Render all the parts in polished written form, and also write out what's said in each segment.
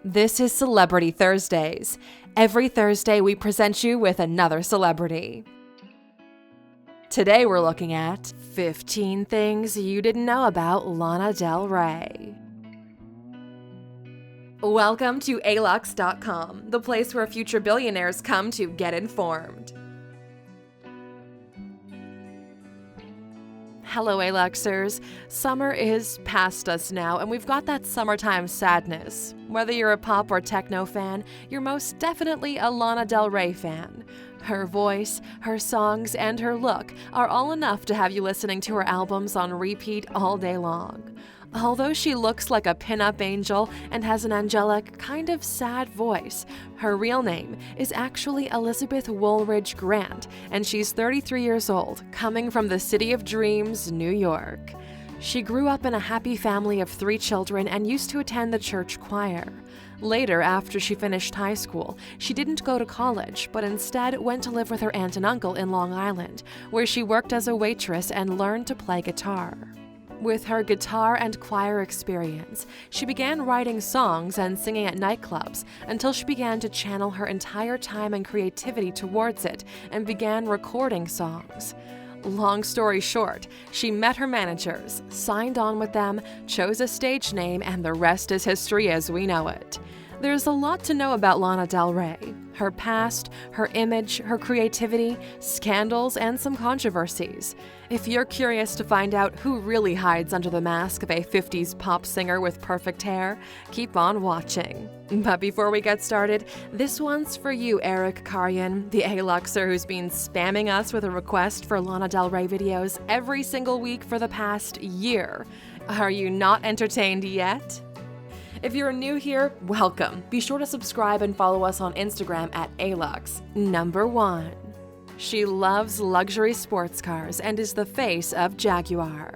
This is Celebrity Thursdays. Every Thursday, we present you with another celebrity. Today, we're looking at 15 things you didn't know about Lana del Rey. Welcome to Alux.com, the place where future billionaires come to get informed. Hello, Aluxers. Summer is past us now, and we've got that summertime sadness. Whether you're a pop or techno fan, you're most definitely a Lana del Rey fan. Her voice, her songs, and her look are all enough to have you listening to her albums on repeat all day long. Although she looks like a pin-up angel and has an angelic, kind of sad voice, her real name is actually Elizabeth Woolridge Grant, and she's 33 years old, coming from the City of Dreams, New York. She grew up in a happy family of 3 children and used to attend the church choir. Later, after she finished high school, she didn't go to college, but instead went to live with her aunt and uncle in Long Island, where she worked as a waitress and learned to play guitar. With her guitar and choir experience, she began writing songs and singing at nightclubs until she began to channel her entire time and creativity towards it and began recording songs. Long story short, she met her managers, signed on with them, chose a stage name, and the rest is history as we know it. There's a lot to know about Lana del Rey, her past, her image, her creativity, scandals, and some controversies. If you're curious to find out who really hides under the mask of a 50s pop singer with perfect hair, keep on watching. But before we get started, this one's for you, Eric Karyan, the Aluxer who's been spamming us with a request for Lana del Rey videos every single week for the past year. Are you not entertained yet? If you're new here, welcome. Be sure to subscribe and follow us on Instagram at Alux. Number 1. She loves luxury sports cars and is the face of Jaguar.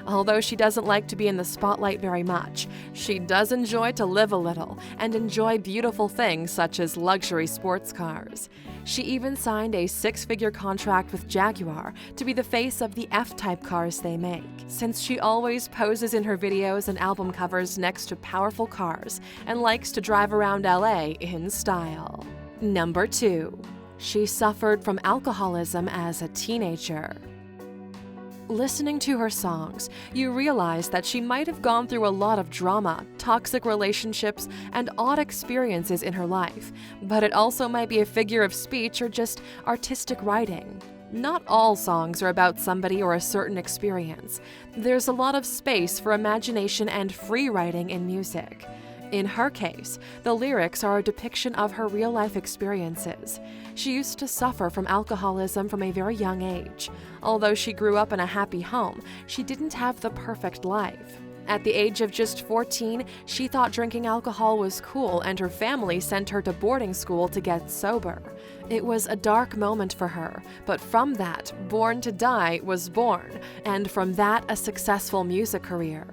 Although she doesn't like to be in the spotlight very much, she does enjoy to live a little and enjoy beautiful things such as luxury sports cars. She even signed a 6-figure contract with Jaguar to be the face of the F-type cars they make, since she always poses in her videos and album covers next to powerful cars and likes to drive around LA in style. Number 2. She suffered from alcoholism as a teenager. Listening to her songs, you realize that she might have gone through a lot of drama, toxic relationships, and odd experiences in her life, but it also might be a figure of speech or just artistic writing. Not all songs are about somebody or a certain experience. There's a lot of space for imagination and free writing in music. In her case, the lyrics are a depiction of her real-life experiences. She used to suffer from alcoholism from a very young age. Although she grew up in a happy home, she didn't have the perfect life. At the age of just 14, she thought drinking alcohol was cool, and her family sent her to boarding school to get sober. It was a dark moment for her, but from that, Born to Die was born, and from that, a successful music career.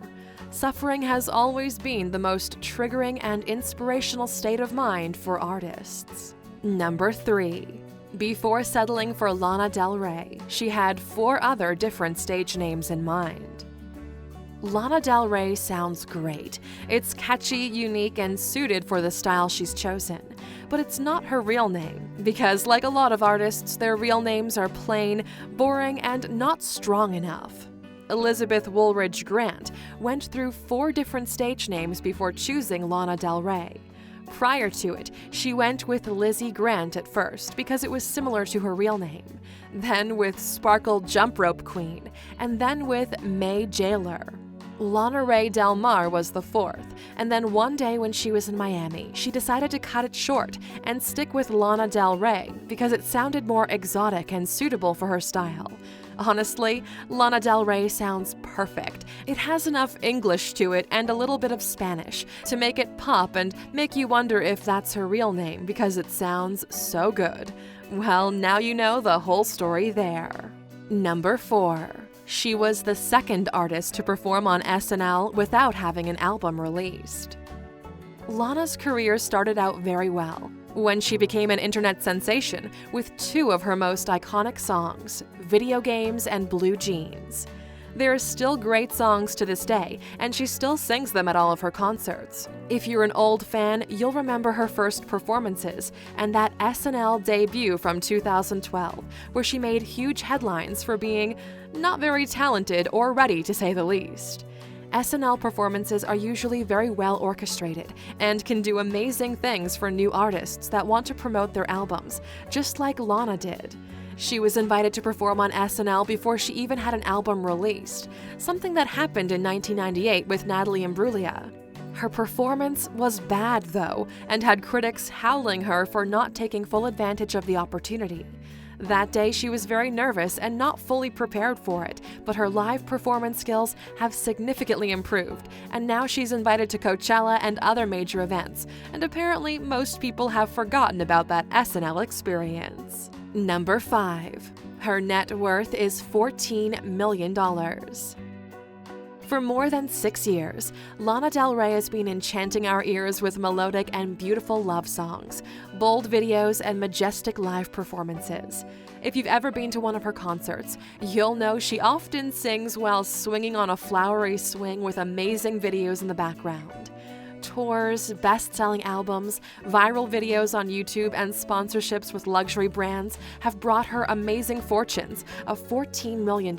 Suffering has always been the most triggering and inspirational state of mind for artists. Number 3. Before settling for Lana del Rey, she had 4 other different stage names in mind. Lana del Rey sounds great. It's catchy, unique, and suited for the style she's chosen. But it's not her real name, because like a lot of artists, their real names are plain, boring, and not strong enough. Elizabeth Woolridge Grant went through 4 different stage names before choosing Lana del Rey. Prior to it, she went with Lizzie Grant at first because it was similar to her real name, then with Sparkle Jump Rope Queen, and then with May Jailer. Lana Ray Del Mar was the 4th, and then one day when she was in Miami, she decided to cut it short and stick with Lana del Rey because it sounded more exotic and suitable for her style. Honestly, Lana del Rey sounds perfect. It has enough English to it and a little bit of Spanish to make it pop and make you wonder if that's her real name because it sounds so good. Well, now you know the whole story there. Number 4. She was the 2nd artist to perform on SNL without having an album released. Lana's career started out very well when she became an internet sensation with 2 of her most iconic songs, Video Games and Blue Jeans. There are still great songs to this day, and she still sings them at all of her concerts. If you're an old fan, you'll remember her first performances and that SNL debut from 2012, where she made huge headlines for being not very talented or ready, to say the least. SNL performances are usually very well orchestrated and can do amazing things for new artists that want to promote their albums, just like Lana did. She was invited to perform on SNL before she even had an album released, something that happened in 1998 with Natalie Imbruglia. Her performance was bad, though, and had critics howling her for not taking full advantage of the opportunity. That day, she was very nervous and not fully prepared for it, but her live performance skills have significantly improved, and now she's invited to Coachella and other major events, and apparently most people have forgotten about that SNL experience. Number 5. Her net worth is $14 million. For more than 6 years, Lana Del Rey has been enchanting our ears with melodic and beautiful love songs, bold videos, and majestic live performances. If you've ever been to one of her concerts, you'll know she often sings while swinging on a flowery swing with amazing videos in the background. Tours, best-selling albums, viral videos on YouTube, and sponsorships with luxury brands have brought her amazing fortunes of $14 million.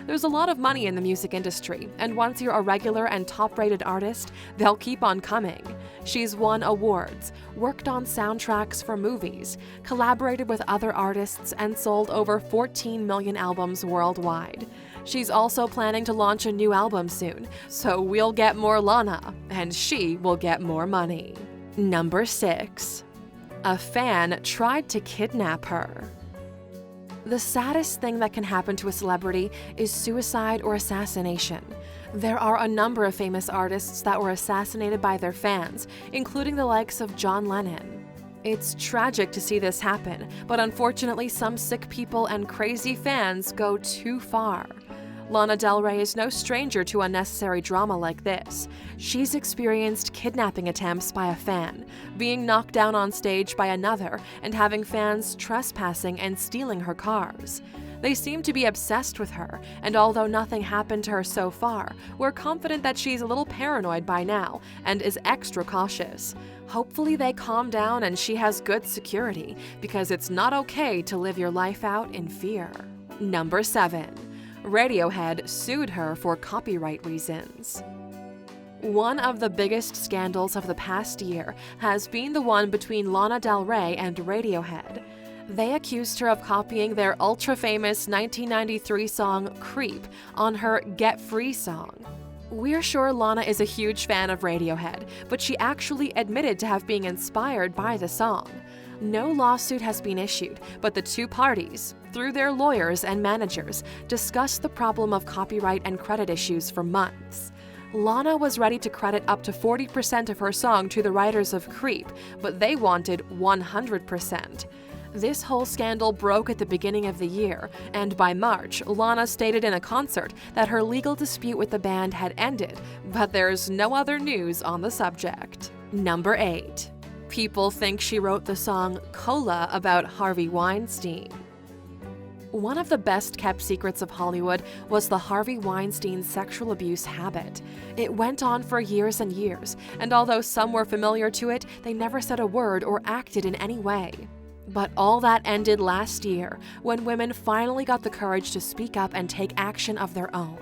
There's a lot of money in the music industry, and once you're a regular and top-rated artist, they'll keep on coming. She's won awards, worked on soundtracks for movies, collaborated with other artists, and sold over 14 million albums worldwide. She's also planning to launch a new album soon, so we'll get more Lana, and she will get more money. Number 6. A fan tried to kidnap her. The saddest thing that can happen to a celebrity is suicide or assassination. There are a number of famous artists that were assassinated by their fans, including the likes of John Lennon. It's tragic to see this happen, but unfortunately some sick people and crazy fans go too far. Lana Del Rey is no stranger to unnecessary drama like this. She's experienced kidnapping attempts by a fan, being knocked down on stage by another, and having fans trespassing and stealing her cars. They seem to be obsessed with her, and although nothing happened to her so far, we're confident that she's a little paranoid by now and is extra cautious. Hopefully they calm down and she has good security, because it's not okay to live your life out in fear. Number 7. Radiohead sued her for copyright reasons. One of the biggest scandals of the past year has been the one between Lana Del Rey and Radiohead. They accused her of copying their ultra-famous 1993 song Creep on her Get Free song. We're sure Lana is a huge fan of Radiohead, but she actually admitted to have been inspired by the song. No lawsuit has been issued, but the two parties, through their lawyers and managers, discussed the problem of copyright and credit issues for months. Lana was ready to credit up to 40% of her song to the writers of Creep, but they wanted 100%. This whole scandal broke at the beginning of the year, and by March, Lana stated in a concert that her legal dispute with the band had ended, but there's no other news on the subject. Number 8. People think she wrote the song Cola about Harvey Weinstein. One of the best-kept secrets of Hollywood was the Harvey Weinstein sexual abuse habit. It went on for years and years, and although some were familiar to it, they never said a word or acted in any way. But all that ended last year, when women finally got the courage to speak up and take action of their own.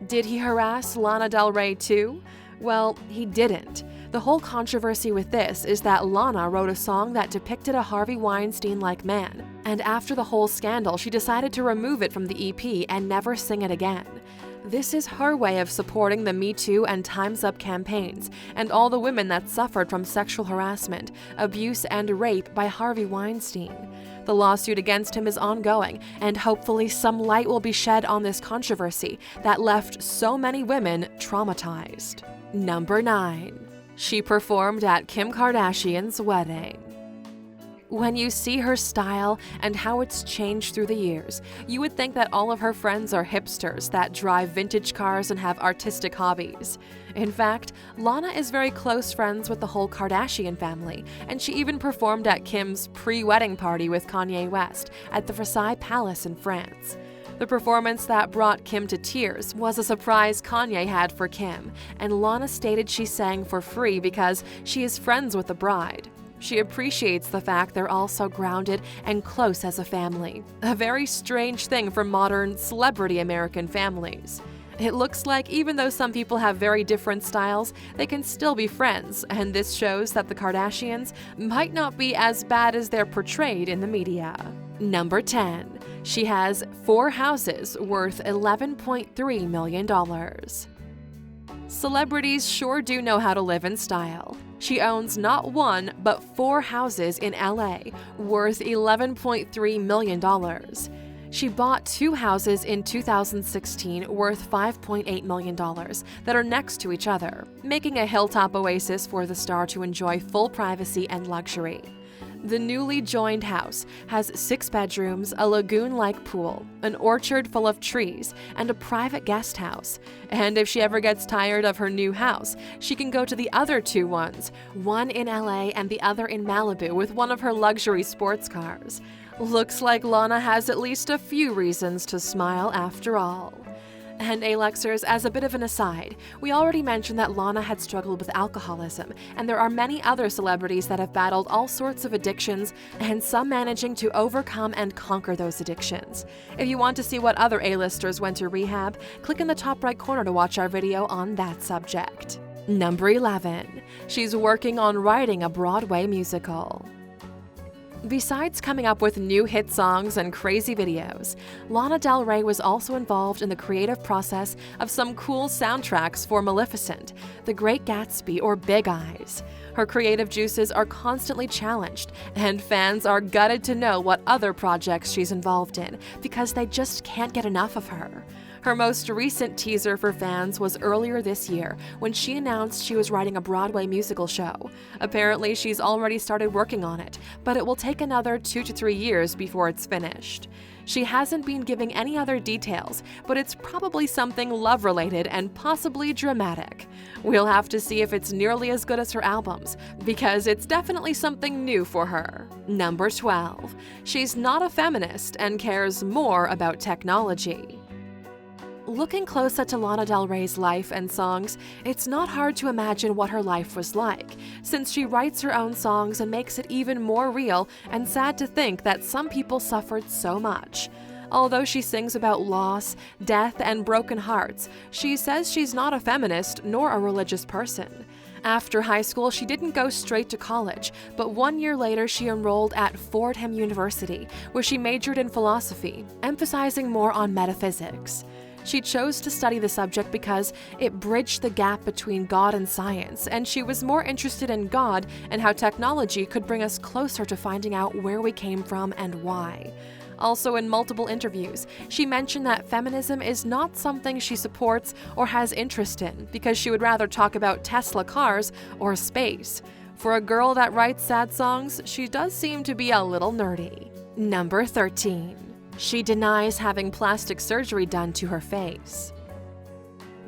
Did he harass Lana Del Rey too? Well, he didn't. The whole controversy with this is that Lana wrote a song that depicted a Harvey Weinstein-like man, and after the whole scandal, she decided to remove it from the EP and never sing it again. This is her way of supporting the Me Too and Time's Up campaigns and all the women that suffered from sexual harassment, abuse, and rape by Harvey Weinstein. The lawsuit against him is ongoing, and hopefully some light will be shed on this controversy that left so many women traumatized. Number 9. She performed at Kim Kardashian's wedding. When you see her style and how it's changed through the years, you would think that all of her friends are hipsters that drive vintage cars and have artistic hobbies. In fact, Lana is very close friends with the whole Kardashian family, and she even performed at Kim's pre-wedding party with Kanye West at the Versailles Palace in France. The performance that brought Kim to tears was a surprise Kanye had for Kim, and Lana stated she sang for free because she is friends with the bride. She appreciates the fact they're all so grounded and close as a family, a very strange thing for modern celebrity American families. It looks like even though some people have very different styles, they can still be friends, and this shows that the Kardashians might not be as bad as they're portrayed in the media. Number 10. She has 4 houses worth $11.3 million. Celebrities sure do know how to live in style. She owns not 1, but 4 houses in LA worth $11.3 million. She bought 2 houses in 2016 worth $5.8 million that are next to each other, making a hilltop oasis for the star to enjoy full privacy and luxury. The newly joined house has 6 bedrooms, a lagoon-like pool, an orchard full of trees, and a private guest house. And if she ever gets tired of her new house, she can go to the other 2 ones, one in LA and the other in Malibu with one of her luxury sports cars. Looks like Lana has at least a few reasons to smile after all. And Aluxers, as a bit of an aside, we already mentioned that Lana had struggled with alcoholism, and there are many other celebrities that have battled all sorts of addictions, and some managing to overcome and conquer those addictions. If you want to see what other A-listers went to rehab, click in the top right corner to watch our video on that subject. Number 11. She's working on writing a Broadway musical. Besides coming up with new hit songs and crazy videos, Lana Del Rey was also involved in the creative process of some cool soundtracks for Maleficent, The Great Gatsby, or Big Eyes. Her creative juices are constantly challenged, and fans are gutted to know what other projects she's involved in because they just can't get enough of her. Her most recent teaser for fans was earlier this year when she announced she was writing a Broadway musical show. Apparently, she's already started working on it, but it will take another 2 to 3 years before it's finished. She hasn't been giving any other details, but it's probably something love-related and possibly dramatic. We'll have to see if it's nearly as good as her albums, because it's definitely something new for her. Number 12. She's not a feminist and cares more about technology. Looking closer to Lana Del Rey's life and songs, it's not hard to imagine what her life was like, since she writes her own songs and makes it even more real and sad to think that some people suffered so much. Although she sings about loss, death, and broken hearts, she says she's not a feminist nor a religious person. After high school, she didn't go straight to college, but 1 year later she enrolled at Fordham University, where she majored in philosophy, emphasizing more on metaphysics. She chose to study the subject because it bridged the gap between God and science, and she was more interested in God and how technology could bring us closer to finding out where we came from and why. Also, in multiple interviews, she mentioned that feminism is not something she supports or has interest in because she would rather talk about Tesla cars or space. For a girl that writes sad songs, she does seem to be a little nerdy. Number 13. She denies having plastic surgery done to her face.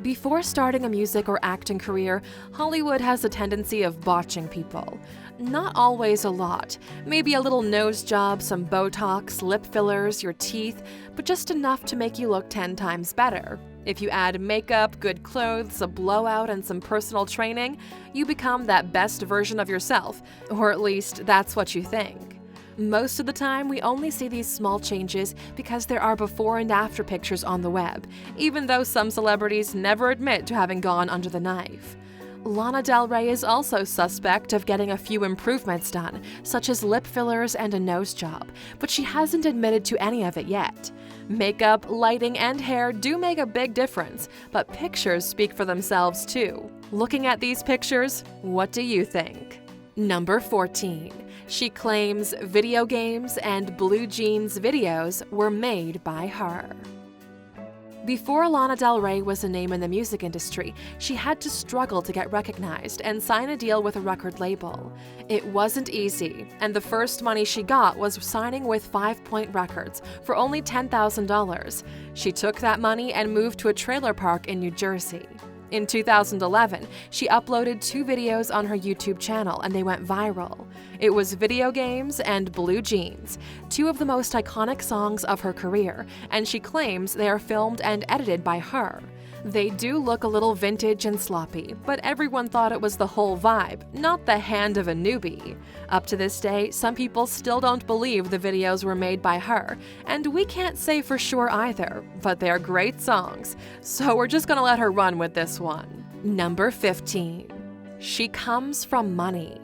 Before starting a music or acting career, Hollywood has a tendency of botching people. Not always a lot. Maybe a little nose job, some Botox, lip fillers, your teeth, but just enough to make you look 10 times better. If you add makeup, good clothes, a blowout, and some personal training, you become that best version of yourself, or at least that's what you think. Most of the time, we only see these small changes because there are before and after pictures on the web, even though some celebrities never admit to having gone under the knife. Lana Del Rey is also suspect of getting a few improvements done, such as lip fillers and a nose job, but she hasn't admitted to any of it yet. Makeup, lighting, and hair do make a big difference, but pictures speak for themselves too. Looking at these pictures, what do you think? Number 14. She claims video games and blue jeans videos were made by her. Before Lana Del Rey was a name in the music industry, she had to struggle to get recognized and sign a deal with a record label. It wasn't easy, and the first money she got was signing with 5 Point Records for only $10,000. She took that money and moved to a trailer park in New Jersey. In 2011, she uploaded 2 videos on her YouTube channel and they went viral. It was Video Games and Blue Jeans, 2 of the most iconic songs of her career, and she claims they are filmed and edited by her. They do look a little vintage and sloppy, but everyone thought it was the whole vibe, not the hand of a newbie. Up to this day, some people still don't believe the videos were made by her, and we can't say for sure either, but they're great songs, so we're just gonna let her run with this one. Number 15. She comes from money.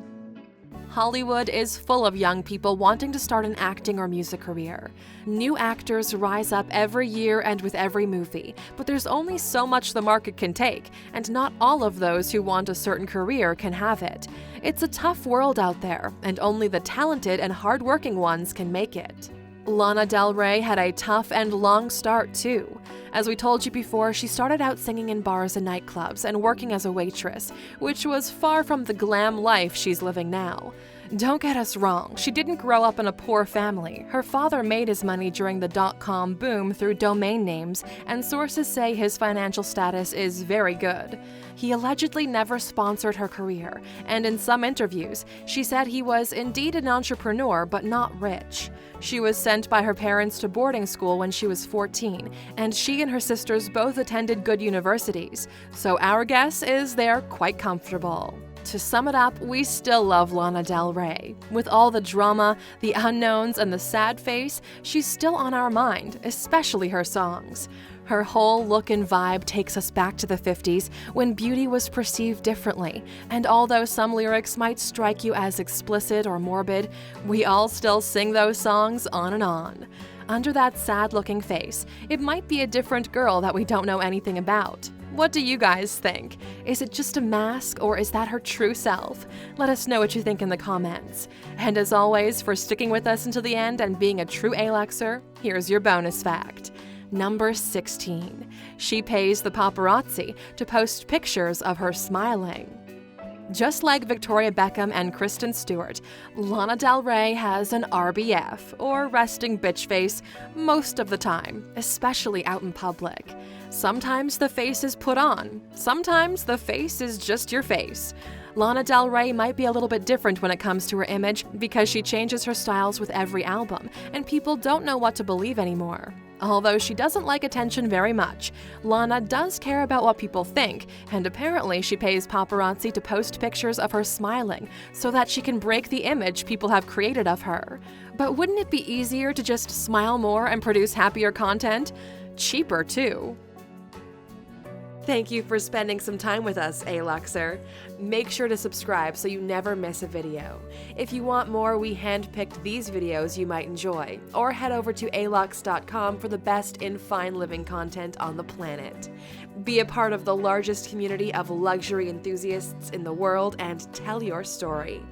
Hollywood is full of young people wanting to start an acting or music career. New actors rise up every year and with every movie, but there's only so much the market can take, and not all of those who want a certain career can have it. It's a tough world out there, and only the talented and hardworking ones can make it. Lana del Rey had a tough and long start too. As we told you before, she started out singing in bars and nightclubs and working as a waitress, which was far from the glam life she's living now. Don't get us wrong, she didn't grow up in a poor family. Her father made his money during the .com boom through domain names, and sources say his financial status is very good. He allegedly never sponsored her career, and in some interviews, she said he was indeed an entrepreneur but not rich. She was sent by her parents to boarding school when she was 14, and she and her sisters both attended good universities, so our guess is they're quite comfortable. To sum it up, we still love Lana del Rey. With all the drama, the unknowns, and the sad face, she's still on our mind, especially her songs. Her whole look and vibe takes us back to the 50s, when beauty was perceived differently, and although some lyrics might strike you as explicit or morbid, we all still sing those songs on and on. Under that sad-looking face, it might be a different girl that we don't know anything about. What do you guys think? Is it just a mask, or is that her true self? Let us know what you think in the comments. And as always, for sticking with us until the end and being a true Aluxer, here's your bonus fact. Number 16. She pays the paparazzi to post pictures of her smiling. Just like Victoria Beckham and Kristen Stewart, Lana del Rey has an RBF, or resting bitch face, most of the time, especially out in public. Sometimes the face is put on, sometimes the face is just your face. Lana del Rey might be a little bit different when it comes to her image because she changes her styles with every album, and people don't know what to believe anymore. Although she doesn't like attention very much, Lana does care about what people think, and apparently she pays paparazzi to post pictures of her smiling so that she can break the image people have created of her. But wouldn't it be easier to just smile more and produce happier content? Cheaper, too. Thank you for spending some time with us, Aluxer. Make sure to subscribe so you never miss a video. If you want more, we handpicked these videos you might enjoy, or head over to Alux.com for the best in fine living content on the planet. Be a part of the largest community of luxury enthusiasts in the world and tell your story.